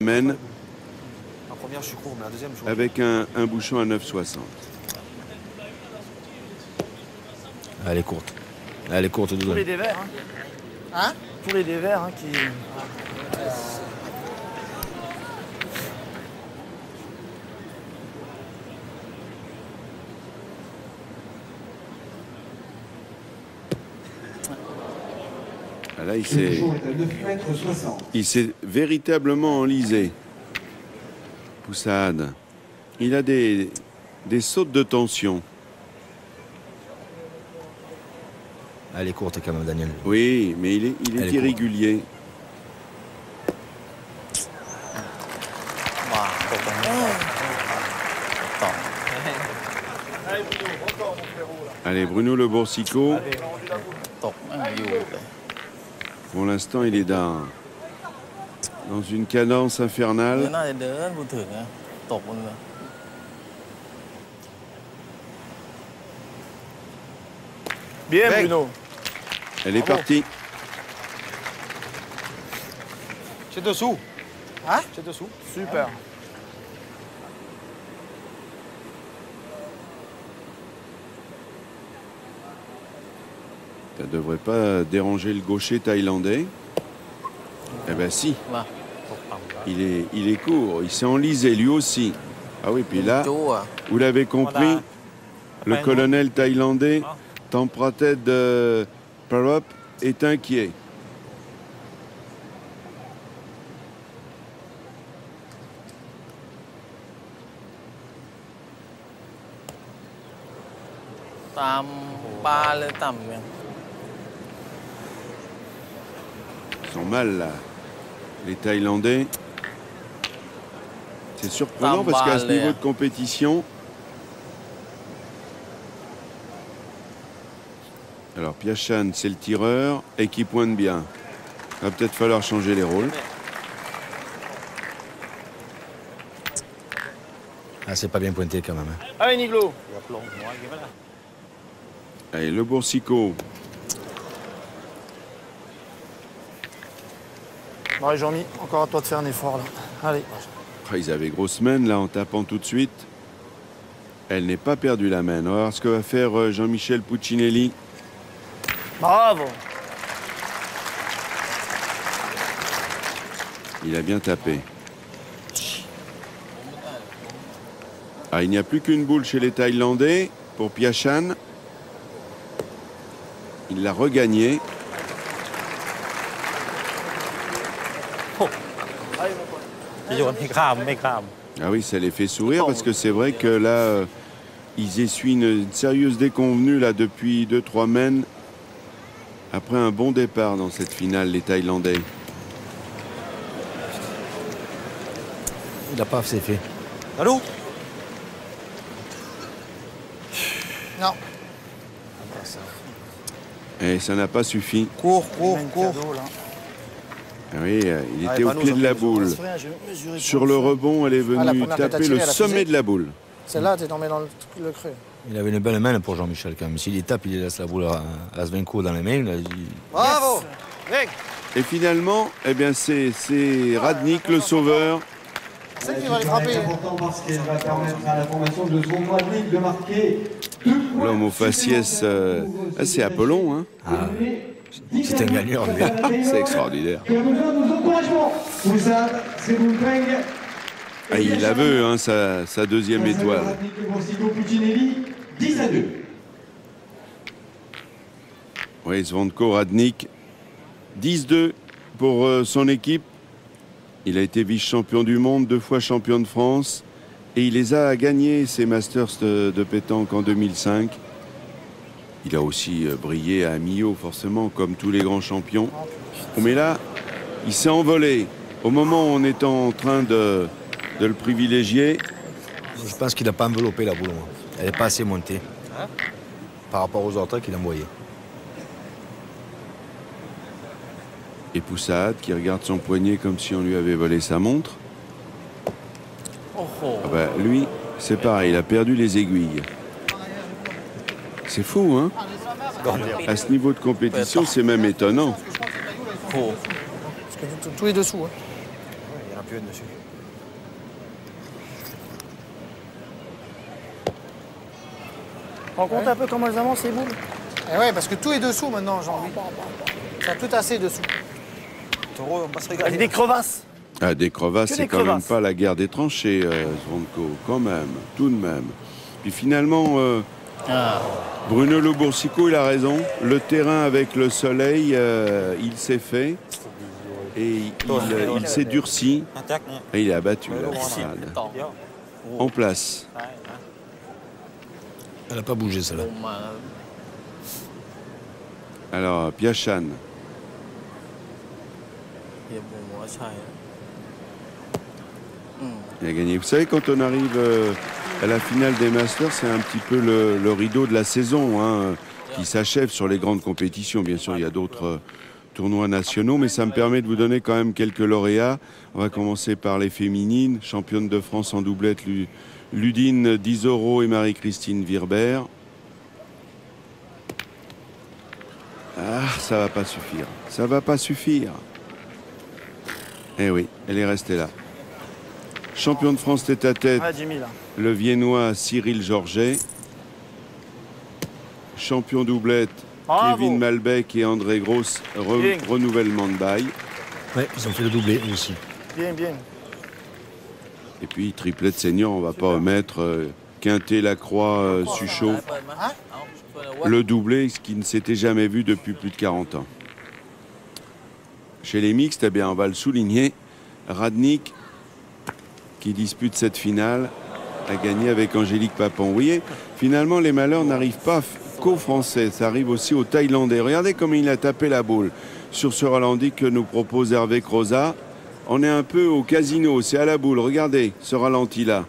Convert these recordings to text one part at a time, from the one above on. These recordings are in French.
mène En première, je suis court, mais en deuxième, je avec un bouchon à 9,60. Elle est courte. Elle est courte, Tous Doudou. les dévers, hein. Hein? Tous les dévers, hein, qui... Ah, là, il s'est véritablement enlisé. Poussade. Il a des sautes de tension. Elle est courte quand même, Daniel. Oui, mais il est irrégulier. Allez, Bruno Le Boursicot. Pour l'instant, il est dans une cadence infernale. Bien, Bruno. Elle est partie. C'est dessous. Hein? C'est dessous. Super. Ça ne devrait pas déranger le gaucher thaïlandais. Eh ben si. Il est court. Il s'est enlisé lui aussi. Ah oui, puis là, vous l'avez compris, le colonel thaïlandais, Temprated Parop, est inquiet. Ils sont mal là, les Thaïlandais. C'est surprenant parce qu'à ce niveau de compétition, alors Piachan c'est le tireur et qui pointe bien. Il va peut-être falloir changer les rôles. Ah, c'est pas bien pointé quand même. Allez, Niglo. Allez, Le Boursicot. Ouais, Jean-Mi, encore à toi de faire un effort, là. Allez. Ah, ils avaient grosse mène là en tapant tout de suite. Elle n'est pas perdue la main. On va voir ce que va faire Jean-Michel Puccinelli. Bravo. Il a bien tapé. Ah, il n'y a plus qu'une boule chez les Thaïlandais pour Piachan. Il l'a regagné. Ah oui, ça les fait sourire parce que c'est vrai que là, ils essuient une sérieuse déconvenue là depuis 2-3 mènes. Après un bon départ dans cette finale, les Thaïlandais. Il n'a pas assez fait. Allô? Non. Et ça n'a pas suffi. Cours. Cadeau, là. Ah oui, il était au pied de la boule. Sur le rebond, elle est venue première que t'as taper tirée, le elle a sommet fusé. de la boule. Celle-là, t'es tombé dans le creux. Il avait une belle main pour Jean-Michel quand même. S'il y tape, il laisse la boule à Svenko dans les mains. Là, Bravo. Et finalement, eh bien, c'est Radnik le sauveur. C'est qui va les frapper. C'est important parce qu'elle va permettre à la formation de son Radnik de marquer 2 points. L'homme au faciès, c'est Apollon. Hein. Ah, c'est un gagnant, lui. C'est extraordinaire. Qui a besoin de nos encouragements. Poussade, c'est Boupeng. Ah, il la veut, hein, sa deuxième étoile. Radnik Le Boursicot Puccinelli, 10-2. Oui, Svenko Radnik, 10-2 pour son équipe. Il a été vice-champion du monde, 2 fois champion de France. Et il les a gagnés, ces Masters de pétanque en 2005. Il a aussi brillé à Millau, forcément, comme tous les grands champions. Mais là, il s'est envolé. Au moment où on est en train de le privilégier, Je pense qu'il n'a pas enveloppé la boule. Moi. Elle n'est pas assez montée par rapport aux autres qu'il a envoyés. et Poussade qui regarde son poignet comme si on lui avait volé sa montre. Ah bah, lui, c'est pareil, il a perdu les aiguilles. C'est fou, hein? À ce niveau de compétition, c'est même étonnant. Parce que tout est dessous. Hein. plus un dessus. Rends compte un peu comment elles avancent, les boules. Et ouais, parce que tout est dessous maintenant, Jean-Louis. Ça a tout assez dessous. Taureau, on va se Avec régaler. des crevasses. Ah, des crevasses, Que c'est des quand même crevasses. pas la guerre des tranchées, Zvonko, quand même, tout de même. Puis finalement, Bruno Le Boursicot, il a raison. Le terrain avec le soleil, il s'est fait. Et il s'est durci. Et il est abattu, là, Sade. En place. Elle n'a pas bougé, celle-là. Alors, Piachan. Il a gagné. Vous savez, quand on arrive à la finale des Masters, c'est un petit peu le rideau de la saison hein, qui s'achève sur les grandes compétitions. Bien sûr, il y a d'autres tournois nationaux, mais ça me permet de vous donner quand même quelques lauréats. On va commencer par les féminines. Championne de France en doublette, Ludine Dizoro et Marie-Christine Virber. Ah, ça va pas suffire. Ça va pas suffire. Eh oui, elle est restée là. Champion de France tête-à-tête, Ah, Jimmy, là. le Viennois Cyril Georget. Champion doublette, Bravo. Kevin Malbec et André Gross, Bien. renouvellement de bail. Ouais, ils ont fait le doublé, eux aussi. Bien, bien. Et puis triplette senior, on va pas omettre Quintet, Lacroix, Suchot. Le doublé, ce qui ne s'était jamais vu depuis plus de 40 ans. Chez les mixtes, eh bien, on va le souligner, Radnik, qui dispute cette finale, a gagné avec Angélique Papon. Vous voyez, finalement, les malheurs n'arrivent pas qu'aux Français, ça arrive aussi aux Thaïlandais. Regardez comment il a tapé la boule sur ce ralenti que nous propose Hervé Croza. On est un peu au casino, c'est à la boule. Regardez ce ralenti-là.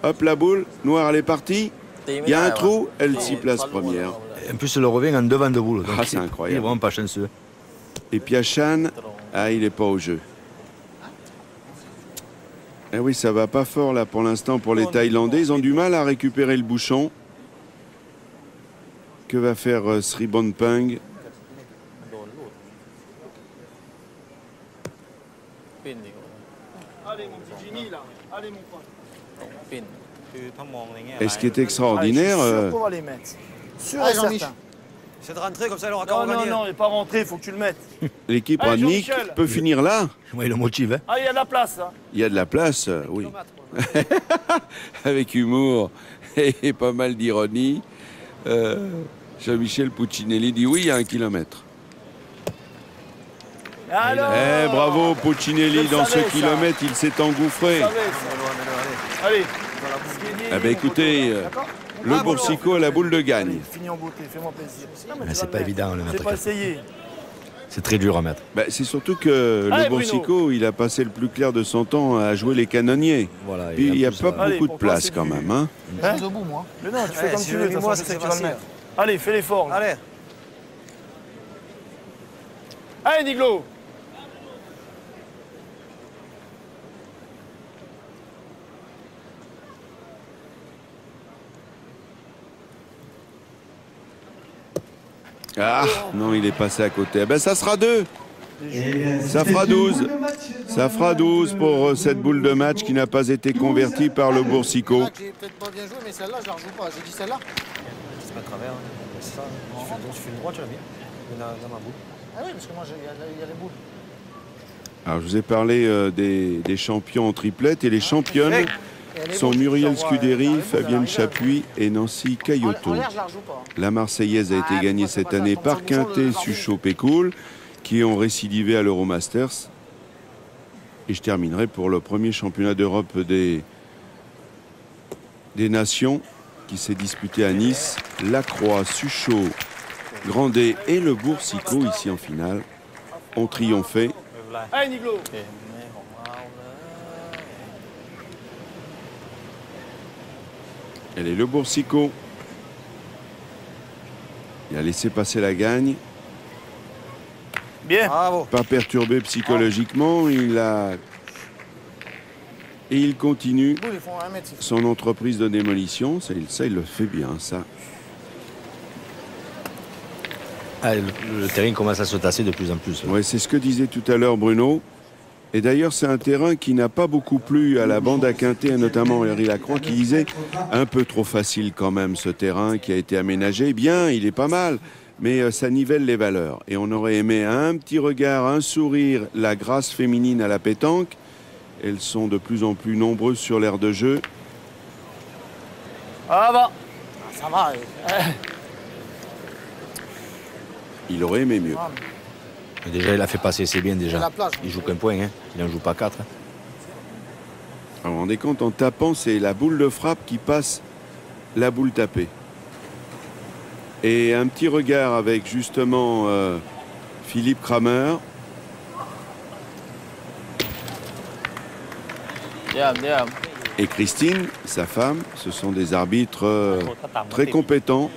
Hop, la boule, noire, elle est partie. Il y a un trou, elle s'y place première. En plus, le revient en devant de boule. Donc Ah, c'est incroyable. Il est vraiment pas chanceux. Et Piachan, ah, il n'est pas au jeu. Eh oui, ça va pas fort là pour l'instant pour les Thaïlandais. Ils ont du mal à récupérer le bouchon. Que va faire Sribonpeng? Allez, mon petit Jimmy, là. Allez, mon pote. Et ce qui est extraordinaire, Allez, je suis sûr qu'on va les mettre. Sûr Ah, et Jean-Mich. certain. C'est de rentrer comme ça, elle aura qu'à Non, non, regagner. non, il n'est pas rentré, il faut que tu le mettes. l'équipe Allez, Radnik Jean-Michel. peut finir là. Ouais, il le motive. Hein. Ah, il y a de la place, là. Il y a de la place, oui. Avec humour et pas mal d'ironie. Jean-Michel Puccinelli dit oui, il y a 1 kilomètre. Alors Bravo Puccinelli, Je dans ce savais, ça. kilomètre, il s'est engouffré. Vous savez, ça. Allez. Ce qui est bien, Ah bah mon écoutez, poteau, d'accord le Boursicot à la boule de gagne. Allez, finis en beauté, fais-moi plaisir. Non, mais Ah, tu c'est vas pas le évident, mettre. le J'ai mettre pas à essayé. C'est très dur à mettre. Bah, c'est surtout que Allez, le Boursicot, il a passé le plus clair de son temps à jouer les canonniers. Voilà, Puis et en il n'y a plus, pas Allez, beaucoup de pour toi, place c'est quand du- même. Hein. Mais je suis debout, moi. Mais non, tu fais comme si tu je veux, le de mets toute moi, façon, je c'est sais que tu vas le facile. mettre. Allez, fais l'effort. là. Allez. Allez, Niglo. Ah, non, il est passé à côté. Eh ben, ça sera 2. Et Ça c'était fera une 12. boule de match Ça fera 12 pour cette boule de match qui n'a pas été convertie par le Boursicot. Là, j'ai peut-être pas bien joué, mais celle-là, je la rejoue pas. J'ai dit celle-là. C'est pas de travers. hein. C'est ça. Tu fais une droite, tu l'as mis. Dans ma boule. Ah oui, parce que moi, il y a les boules. Alors, je vous ai parlé des champions en triplette et les championnes Et elle est sont bonne, Muriel je t'envoie, Scuderi, elle arrive, Fabienne elle arrive. Chapuis et Nancy En Cayoto. l'air, je la rejoue pas. La Marseillaise a été Ah, gagnée c'est pas cette ça, année tombe par sur le bouchon, Quintet, le Suchot, Pécoul, qui ont récidivé à l'Euromasters. Et je terminerai pour le premier championnat d'Europe des Nations qui s'est disputé à Nice. Lacroix, Suchot, Grandet et le Boursicot, ici en finale, ont triomphé. Allez, Niglo. Elle est le Boursicot. Il a laissé passer la gagne. Bien. Bravo. Pas perturbé psychologiquement, il a... Et il continue Les boules, ils font 1 mètre. son entreprise de démolition. Ça, il le fait bien, ça. Ah, le terrain commence à se tasser de plus en plus. Ouais, c'est ce que disait tout à l'heure Bruno. Et d'ailleurs, c'est un terrain qui n'a pas beaucoup plu à la bande à Quintet, notamment Henri Lacroix, qui disait un peu trop facile quand même ce terrain qui a été aménagé. Bien, il est pas mal, mais ça nivelle les valeurs. Et on aurait aimé un petit regard, un sourire, la grâce féminine à la pétanque. Elles sont de plus en plus nombreuses sur l'aire de jeu. Ah bah, ça va. Il aurait aimé mieux. Déjà, il a fait passer ses biens déjà. La plage. Il joue qu'un point, hein. Il n'en joue pas 4. Alors, vous vous rendez compte, en tapant, c'est la boule de frappe qui passe la boule tapée. Et un petit regard avec justement Philippe Kramer. Et Christine, sa femme, ce sont des arbitres très compétents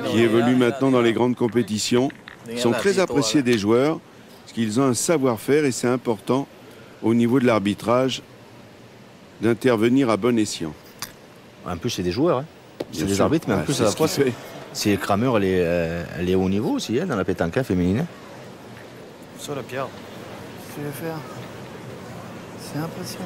qui évoluent maintenant dans les grandes compétitions. Ils sont très appréciés des joueurs parce qu'ils ont un savoir-faire et c'est important au niveau de l'arbitrage d'intervenir à bon escient. En plus, c'est des joueurs. Hein. C'est des sûr. arbitres, mais en Ouais, plus, c'est à la ce fois, qui fait. c'est Kramer, elle est au niveau aussi, hein, dans la pétanque féminine. Sur le Pierre. Qu'est-ce que tu veux faire? C'est impressionnant.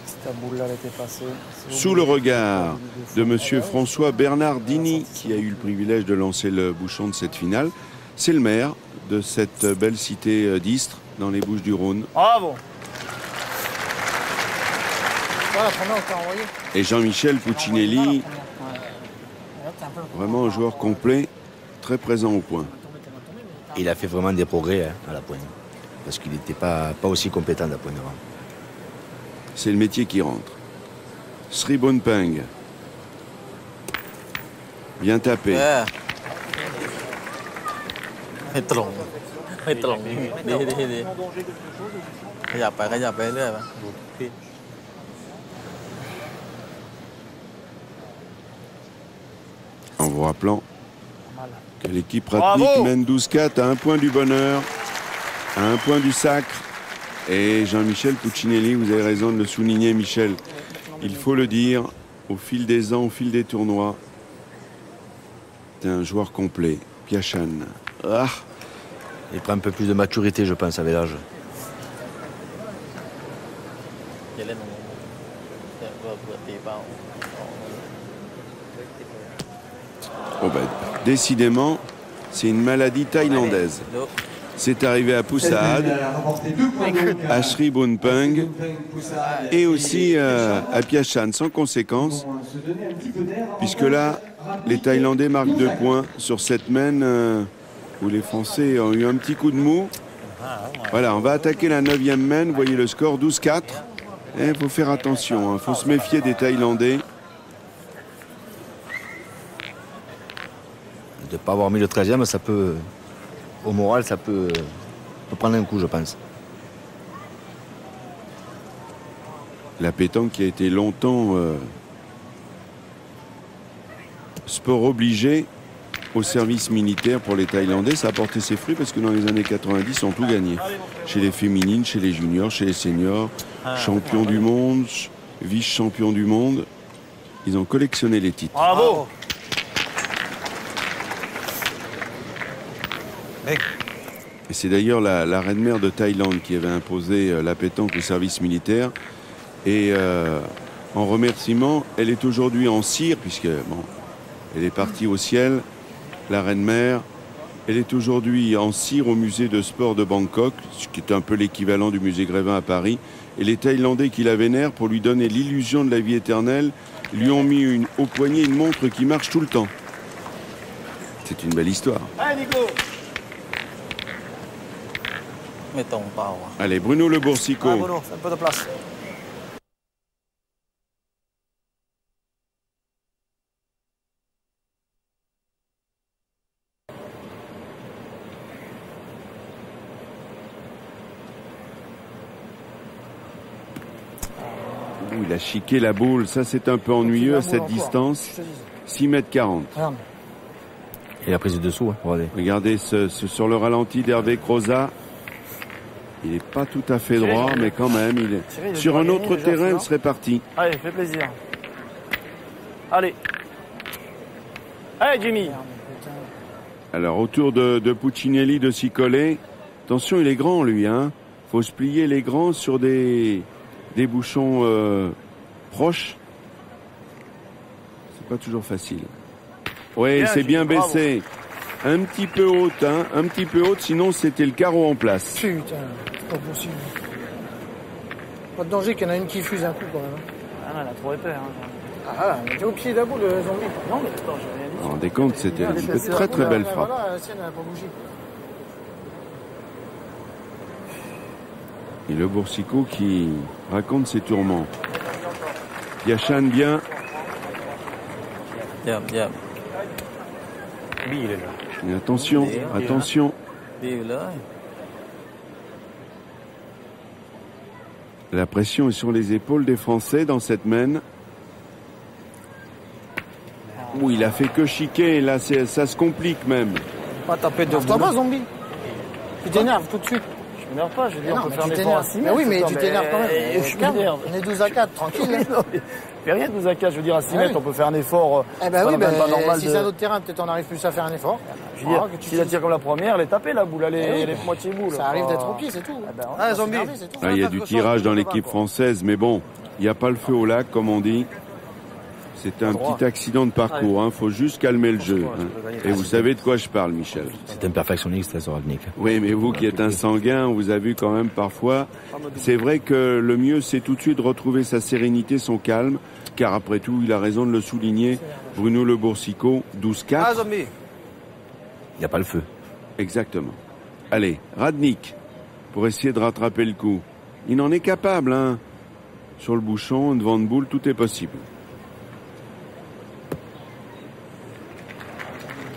Si ta boule là elle était passée. Sous le regard de monsieur François Bernardini, qui a eu le privilège de lancer le bouchon de cette finale, c'est le maire de cette belle cité d'Istres, dans les Bouches-du-Rhône. Bravo. Voilà, la première, on t'a envoyé. Et Jean-Michel Puccinelli, vraiment un joueur complet, très présent au point. Il a fait vraiment des progrès hein, à la pointe. Parce qu'il n'était pas aussi compétent à la pointe. C'est le métier qui rentre. Sri Bonpeng. Bien tapé. ไม่ตรงไม่ตรงดีขยับไปเรื่อยๆพี่ En vous rappelant que l'équipe Ratnik mène 12-4 à un point du bonheur, à un point du sacre. Et Jean-Michel Puccinelli, vous avez raison de le souligner, Michel. Il faut le dire, au fil des ans, au fil des tournois, c'est un joueur complet. Piachan. Ah. Il prend un peu plus de maturité, je pense, avec l'âge. จะเล่นเพื่อตีเป้า Oh ben, décidément, c'est une maladie thaïlandaise. C'est arrivé à Poussahad, à Sri Bonpeng et aussi à Piachan, sans conséquence, puisque là, les Thaïlandais marquent 2 points sur cette mène où les Français ont eu un petit coup de mou. Voilà, on va attaquer la 9e mène, vous voyez le score 12-4. Il faut faire attention, il faut se méfier des Thaïlandais. De ne pas avoir mis le 13e, ça peut, au moral, ça peut prendre un coup, je pense. La pétanque qui a été longtemps sport obligé au service militaire pour les Thaïlandais, ça a porté ses fruits parce que dans les années 90, ils ont tout gagné. Chez les féminines, chez les juniors, chez les seniors, champions du monde, vice-champions du monde. Ils ont collectionné les titres. Bravo. Et c'est d'ailleurs la reine-mère de Thaïlande qui avait imposé la pétanque au service militaire. Et en remerciement, elle est aujourd'hui en cire, puisque bon, elle est partie au ciel, la reine-mère. Elle est aujourd'hui en cire au musée de sport de Bangkok, ce qui est un peu l'équivalent du musée Grévin à Paris. Et les Thaïlandais qui la vénèrent, pour lui donner l'illusion de la vie éternelle, lui ont mis au poignet une montre qui marche tout le temps. C'est une belle histoire. Allez, Nico. ไม่ตรงเป้า Allez, Bruno Le Boursico. Ah, Bruno, fais un peu de place. Il a chiqué la boule, ça c'est un peu ennuyeux à cette distance. 6 mètres 40. Et la prise de dessous, hein, regardez. Regardez sur le ralenti d'Hervé Croza. Il n'est pas tout à fait droit, mais quand même, il est... sur un autre terrain, il serait parti. Allez, fais plaisir. Allez. Allez, Jimmy. Alors, autour de Puccinelli de s'y coller. Attention, il est grand, lui. Hein. Faut se plier les grands sur des bouchons proches. C'est pas toujours facile. Oui, c'est bien baissé. Un petit peu haute, hein. Un petit peu haute, sinon c'était le carreau en place. Putain, c'est pas possible. Pas de danger qu'il y en a une qui fuse un coup quand même. Ah non, elle a trop épais. Hein. Ah, on était au pied d'abord le zombie. Non, mais attends, j'ai rien dit. Vous vous rendez compte, c'était une très très belle frappe. Voilà, la sienne, elle n'a pas bougé. Et le Boursicot qui raconte ses tourments. Yachan bien. Diem, diem. Lui, il est là. Et attention, attention. ดีอยู่เลย La pression est sur les épaules des Français dans cette mène. Où il a fait que chiquer, là ça se complique même. Pas taper de Toi pas, zombie. Tu t'énerves tout de suite. Je m'énerve pas, je veux dire, Non, on peut mais faire tu un effort à t'énerves. 6 Mais mètres. oui, mais attends, tu t'énerves quand même. Je m'énerve. On est 12 à 4, tranquille. Non, mais fais rien de nous à 4, je veux dire, à 6 Ah mètres, oui. on peut faire un effort. Eh ben oui, c'est pas normal si de... c'est un autre terrain, peut-être on arrive plus à faire un effort. Je veux dire, Ah, que tu si la te- tire comme la première, elle est tapée la boule, elle Eh oui, est moitié boule. Ça arrive pas- d'être au pied, c'est tout. Ah ben, Ah, On zombie. s'énerve, c'est tout. Ah, il y a du tirage dans l'équipe française, mais bon, il n'y a pas le feu au lac, comme on dit. C'est un petit accident de parcours, hein. Faut juste calmer le jeu. Hein. Et vous savez de quoi je parle, Michel. C'est un perfectionniste, ce Radnik. Oui, mais vous qui êtes un sanguin, on vous a vu quand même parfois. C'est vrai que le mieux, c'est tout de suite de retrouver sa sérénité, son calme, car après tout, il a raison de le souligner. Bruno Le Boursicot, 12-4. Ah, zombie. Il n'y a pas le feu. Exactement. Allez, Radnik, pour essayer de rattraper le coup. Il en est capable, hein. Sur le bouchon, devant de boule, tout est possible.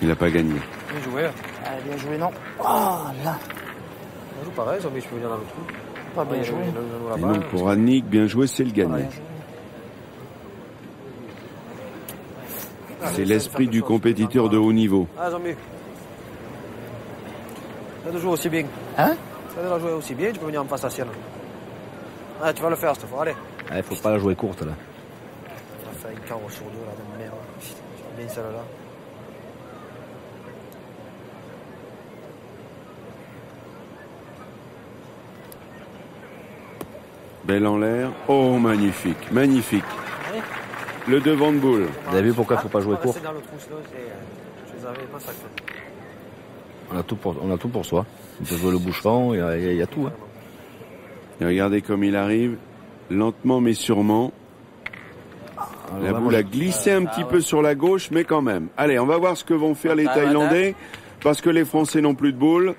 Il n'a pas gagné. Bien joué. Allez, bien joué, non. Ah, là. On joue pareil, zombie, je peux venir dans le trou. Pas bien joué. Et non, pour Radnik, bien joué, c'est le gagnant. C'est l'esprit du compétiteur de haut niveau. Ah, zombie. Ça doit jouer aussi bien. Hein? Ça doit jouer aussi bien, tu peux venir en face à la sienne. Ah, tu vas le faire cette fois, allez. Il faut pas la jouer courte, là. On va faire une carreau sur deux, là, de merde. J'aime bien celle-là. Belle en l'air. Oh, magnifique, magnifique. Le devant de boule. Vous avez vu pourquoi il ne faut pas jouer court? C'est dans le trou, sinon, je les avais pas sacrés. On a tout pour soi. On peut jouer le bouchon, il y a tout. Hein. Et regardez comme il arrive, lentement mais sûrement. La boule a glissé un petit peu sur la gauche, mais quand même. Allez, on va voir ce que vont faire les Thaïlandais, parce que les Français n'ont plus de boule.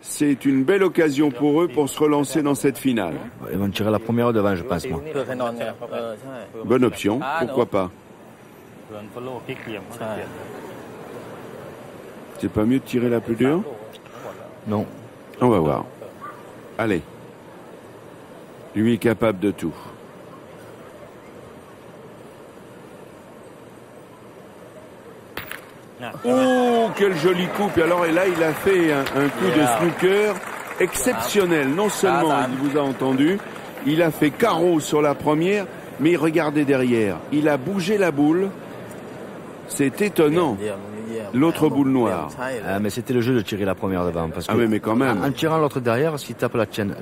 C'est une belle occasion pour eux pour se relancer dans cette finale. Ils vont tirer la première devant, je pense, moi. เพื่อให้นอนไงใช่ Bonne option, pourquoi pas. เดินฟอลโล่พลิกเหลี่ยม ใช่ C'est pas mieux de tirer la plus dure? Non. On va voir. Allez. Lui est capable de tout. Oh, quelle jolie coupe. Et là, il a fait un coup de snooker exceptionnel. Non seulement il vous a entendu, il a fait carreau sur la première, mais regardez derrière. Il a bougé la boule. C'est étonnant. เยี่ยมเยี่ยม L'autre boule noire. ใช่เลย Ah, mais c'était le jeu de tirer la première devant. Parce que Ah oui, mais quand même. En tirant l'autre derrière, s'il tape la sienne,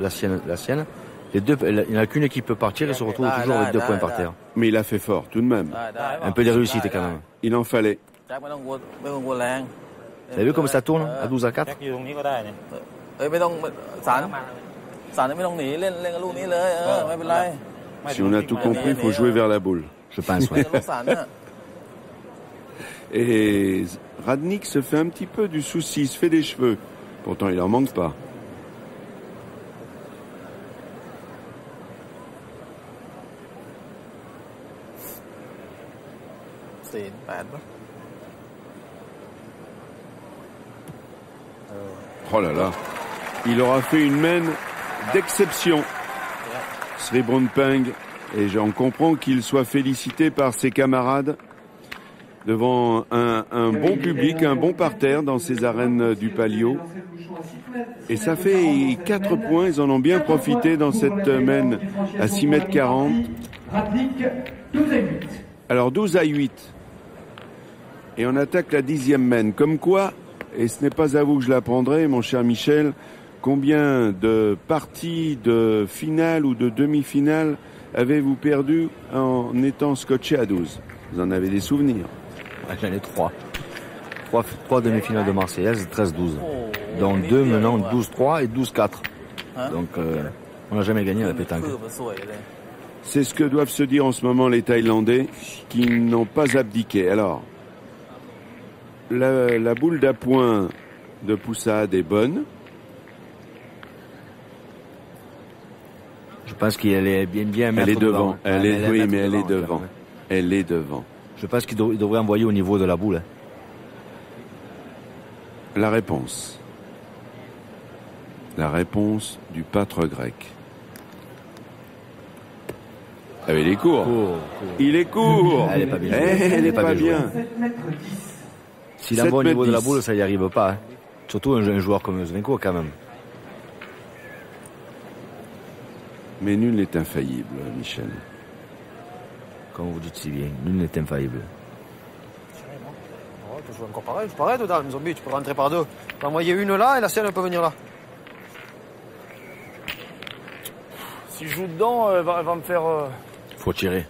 les deux, il n'y en a qu'une qui peut partir et se retrouve toujours avec 2 points par terre. Mais il a fait fort, tout de même. ได้ได้ Un peu de réussite quand même. Il en fallait. แจ็คไม่ต้องกลัวไม่ต้องกลัวแรง Vous avez vu comme ça tourne à 12 à 4? แจ็คอยู่ตรงนี้ก็ได้เนี่ย เอ้ยไม่ต้องสารไม่ต้องหนีเล่นกับลูกนี้เลยไม่เป็นไร Si on a tout compris, il faut jouer vers la boule. Je pense, เล่ ouais. นกับลูกสารเนี่ย Et Radnik se fait un petit peu du souci, il se fait des cheveux. Pourtant, il en manque pas. 4 ป่ะ Oh là là. Il aura fait une mène d'exception. Sri Brunpeng. Et j'en comprends qu'il soit félicité par ses camarades devant un bon public, un bon parterre dans ces arènes du Palio. Et ça fait 4 points, ils en ont bien profité dans cette mène à 6 mètres 40. Radnik, 12 à 8. Alors 12 à 8. Et on attaque la 10e mène. Comme quoi, et ce n'est pas à vous que je l'apprendrai, mon cher Michel, combien de parties de finale ou de demi-finale avez-vous perdu en étant scotché à 12? Vous en avez des souvenirs? J'en ai 3. 3 demi-finales de Marseillaise, 13-12. Dont 2 menant 12-3 et 12-4. Donc on n'a jamais gagné à la pétanque. C'est ce que doivent se dire en ce moment les Thaïlandais qui n'ont pas abdiqué. Alors, la boule d'appoint de Poussade est bonne. Je pense qu'elle est bien Elle est devant. Elle est, oui, mais elle est devant. devant. Elle est devant. Je pense qu'il devrait envoyer au niveau de la boule. La réponse. La réponse du pâtre grec. Ah, il est court. Il est court. Elle est pas bien. Elle est pas bien. S'il envoie au niveau de la boule, ça n'y arrive pas. Hein. Surtout un joueur comme Zvenko, quand même. Mais nul n'est infaillible, Michel. Comme vous dites si bien, nul n'est infaillible. Ouais, tu joues encore pareil. Je pareil dedans, mes zombies. Tu peux rentrer par deux. T'en envoyer une là et la sienne elle peut venir là. Si je joue dedans, elle va me faire... Faut tirer.